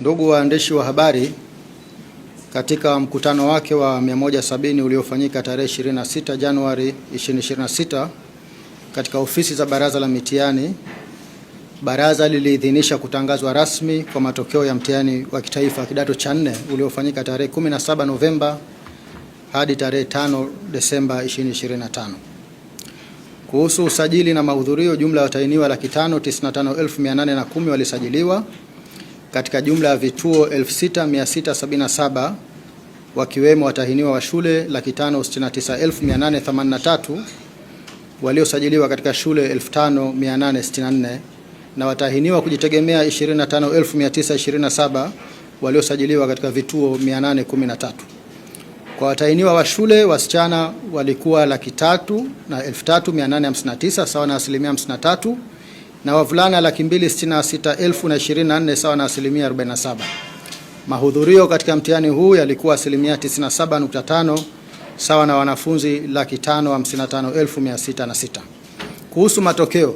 Ndugu waandishi wa habari, katika mkutano wake wa 170 uliofanyika tarehe 26 Januari 2026 katika ofisi za Baraza la Mitihani, Baraza liliidhinisha kutangazwa rasmi kwa matokeo ya mtihani wa kitaifa kidato cha 4 uliofanyika tarehe 17 Novemba hadi tarehe 5 Desemba 2025. Kuhusu usajili na mahudhurio, jumla ya watahiniwa 595,810 walisajiliwa katika jumla ya vituo 6677, wakiwemo watahiniwa wa shule 569,883 waliosajiliwa katika shule 5864 na watahiniwa kujitegemea 25,927 waliosajiliwa katika vituo 813. Kwa watahiniwa wa shule, wasichana walikuwa 303,859 sawa na 53%, na wavulana 266,024 sawa na 47%. Mahudhurio katika mtihani huu yalikuwa 97.5 sawa na wanafunzi 555,606. Kuhusu matokeo,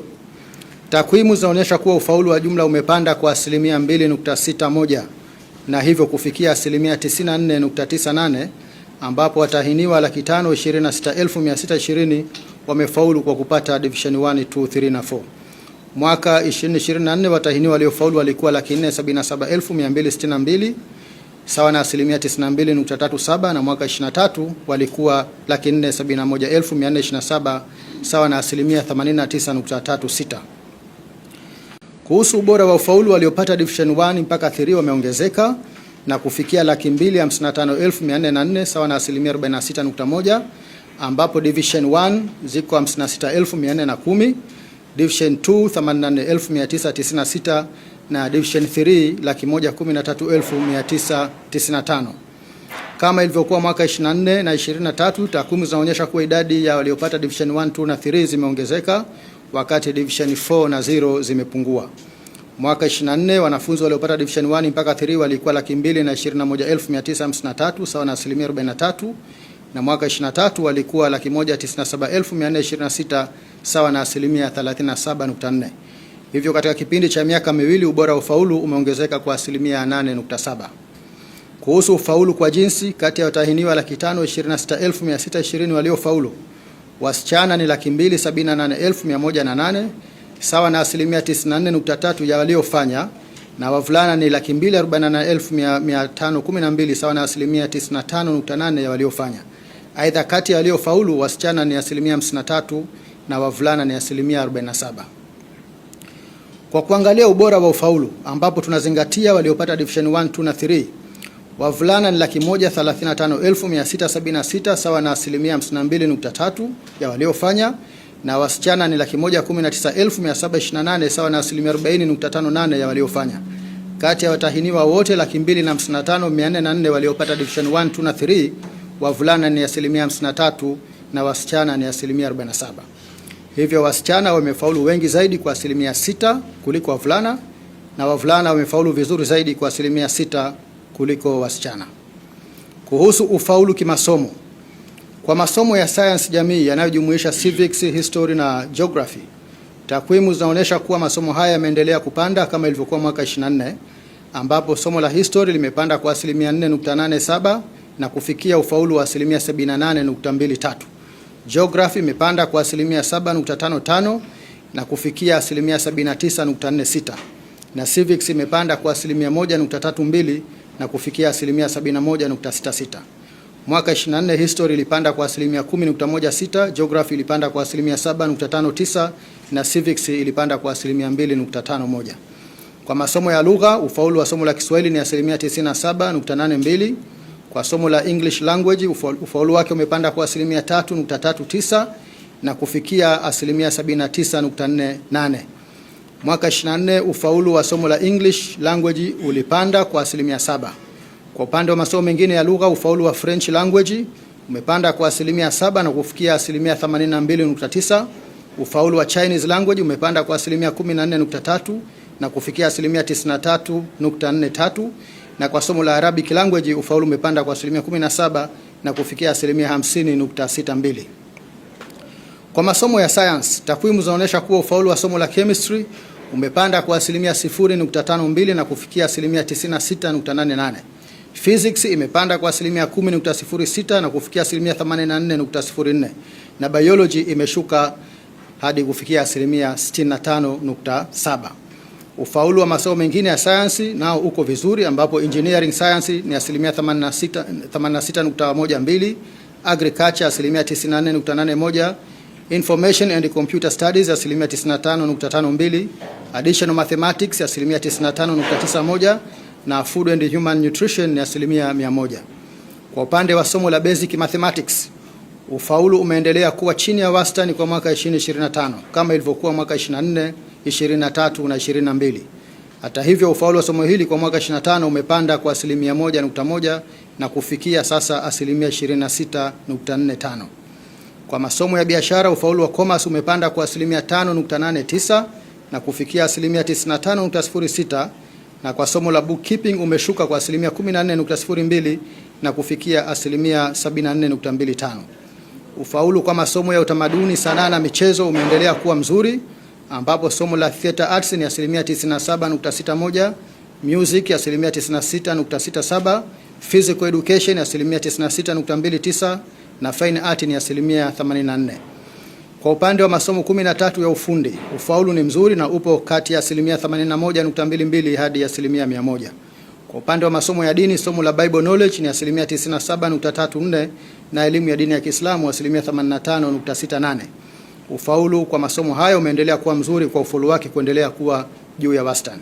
takwimu zinaonyesha kuwa ufaulu wa jumla umepanda kwa 2.61 na hivyo kufikia 94.98, ambapo watahiniwa 526,620 wamefaulu kwa kupata division 1, 2, 3 na 4. Mwaka 2024 watahiniwa waliofaulu walikuwa 477,262 sawa na 92.37, na mwaka 23 walikuwa 471,427 sawa na 89.36. Kuhusu ubora wa ufaulu, waliopata division 1 mpaka 3 wameongezeka na kufikia 255,404 sawa na 46.1, ambapo division 1 ziko 56,410, division 2 84,996 na division 3 113,995. Kama ilivyokuwa mwaka 24 na 23, takwimu zinaonyesha kuwa idadi ya waliopata division 1, 2 na 3 zimeongezeka wakati division 4 na 0 zimepungua. Mwaka 24 wanafunzi waliopata division 1 mpaka 3 walikuwa 221,953 sawa na 43%, na mwaka 23 walikuwa 197,426 sawa na 37.4. Hivyo katika kipindi cha miaka miwili ubora wa ufaulu umeongezeka kwa 8.7. Kuhusu ufaulu kwa jinsi, kati ya watahiniwa 526,620 waliofaulu, wasichana ni 278,108 sawa na 94.3 ya waliofanya, na wavulana ni 248,512 sawa na 95.8 ya waliofanya. Aidha, kati ya waliofaulu wasichana ni 53% na wavulana ni 47%. Kwa kuangalia ubora wa ufaulu, ambapo tunazingatia waliopata division 1, 2 na 3, wavulana ni 135,676 sawa na 52.3 ya waliofanya, na wasichana ni 119,728 sawa na 40.58 ya waliofanya. Kati ya watahiniwa wote 255,404 waliopata division 1, 2 na 3, wavulana ni 53% na wasichana ni 47%. Hivyo wasichana wamefaulu wengi zaidi kwa 6% kuliko wavulana, na wavulana wamefaulu vizuri zaidi kwa 6% kuliko wasichana. Kuhusu ufaulu kimasomo, kwa masomo ya science jamii yanayojumuisha civics, history na geography, takwimu zinaonyesha kuwa masomo haya yameendelea kupanda kama ilivyokuwa mwaka 24, ambapo somo la history limepanda kwa 4.87 na kufikia ufaulu wa 78.23. Geography imepanda kwa 7.55 na kufikia 79.46, na civics imepanda kwa 132 na kufikia 71.66. Mwaka 24 history ilipanda kwa 10.16, geography ilipanda kwa 7.59 na civics ilipanda kwa 2.51. Kwa masomo ya lugha, ufaulu wa somo la Kiswahili ni 97.82. Kwa somo la English language ufaulu wake umepanda kwa 3.39 na kufikia 79.48. Mwaka 24 ufaulu wa somo la English language ulipanda kwa 7%. Kwa upande wa masomo mengine ya lugha, ufaulu wa French language umepanda kwa 7% na kufikia 82.9. Ufaulu wa Chinese language umepanda kwa 14.3 na kufikia 93.43. Na kwa somo la Arabic language ufaulu umepanda kwa 17% na kufikia 50.62. Kwa masomo ya science, takwimu zinaonyesha kuwa ufaulu wa somo la chemistry umepanda kwa asilimia 0.52 na kufikia asilimia 96.88. Physics imepanda kwa asilimia 10.06 na kufikia asilimia 84.04, na biology imeshuka hadi kufikia asilimia 65.7. Ufaulu wa masomo mengine ya sayansi nao uko vizuri, ambapo engineering science ni asilimia 86.12, agriculture asilimia 94.81, information and computer studies asilimia 95.52, additional mathematics asilimia 95.91, na food and human nutrition ni asilimia 100. Kwa upande wa somo la basic mathematics, ufaulu umeendelea kuwa chini ya wastani kwa mwaka 2025 kama ilivyokuwa mwaka 24, 23 na 22. Hata hivyo, ufaulu wa somo hili kwa mwaka 25 umepanda kwa asilimia 1.1 na kufikia sasa asilimia 26.45. Kwa masomo ya biashara, ufaulu wa commerce umepanda kwa asilimia 5.89 na kufikia asilimia 95.06, na kwa somo la bookkeeping umeshuka kwa asilimia 14.02 na kufikia asilimia 74.25. Ufaulu kwa masomo ya utamaduni, sanaa na michezo umeendelea kuwa mzuri, ambapo somo la theater arts ni asilimia 97.61, music asilimia 96.67, physical education asilimia 96.29 na fine art ni asilimia 84. Kwa upande wa masomo 13 ya ufundi, ufaulu ni mzuri na upo kati ya asilimia 81.22 hadi asilimia 100. Kwa upande wa masomo ya dini, somo la Bible knowledge ni asilimia 97.34 na elimu ya dini ya Kiislamu asilimia 85.68. Ufaulu kwa masomo hayo umeendelea kuwa mzuri, kwa ufaulu wake kuendelea kuwa juu ya wastani.